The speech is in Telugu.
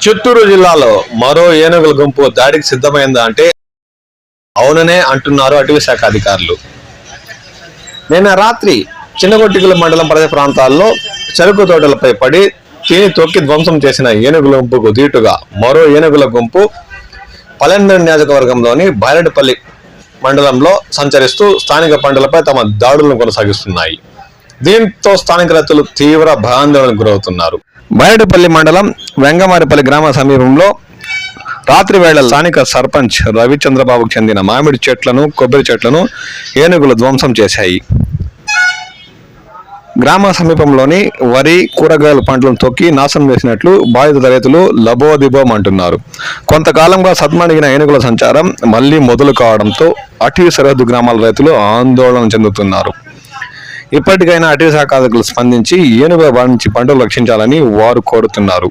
చిత్తూరు జిల్లాలో మరో ఏనుగుల గుంపు దాడికి సిద్ధమైందా అంటే అవుననే అంటున్నారు అటవీ శాఖ అధికారులు. నిన్న రాత్రి చిన్నగొట్టిగుల మండలం పరిసర ప్రాంతాల్లో చెరుకు తోటలపై పడి తిని తొక్కి ధ్వంసం చేసిన ఏనుగుల గుంపుకు దీటుగా మరో ఏనుగుల గుంపు పల్లెందూరు నియోజకవర్గంలోని బైరెడ్డిపల్లి మండలంలో సంచరిస్తూ స్థానిక పంటలపై తమ దాడులను కొనసాగిస్తున్నాయి. దీంతో స్థానిక రైతులు తీవ్ర భయాందోళనకు గురవుతున్నారు. బైరెడ్డిపల్లి మండలం వెంగమారిపల్లి గ్రామ సమీపంలో రాత్రి వేళ స్థానిక సర్పంచ్ రవిచంద్రబాబుకు చెందిన మామిడి చెట్లను, కొబ్బరి చెట్లను ఏనుగులు ధ్వంసం చేశాయి. గ్రామ సమీపంలోని వరి, కూరగాయల పంటలను తొక్కి నాశనం చేసినట్లు బాధిత రైతులు లబోదిబోం అంటున్నారు. కొంతకాలంగా సద్మణిగిన ఏనుగుల సంచారం మళ్లీ మొదలు కావడంతో అటవీ సరిహద్దు గ్రామాల రైతులు ఆందోళన చెందుతున్నారు. ఇప్పటికైనా అటవీ శాఖ అధికారులు స్పందించి ఏనుగుల బారి నుంచి పంటలు రక్షించాలని వారు కోరుతున్నారు.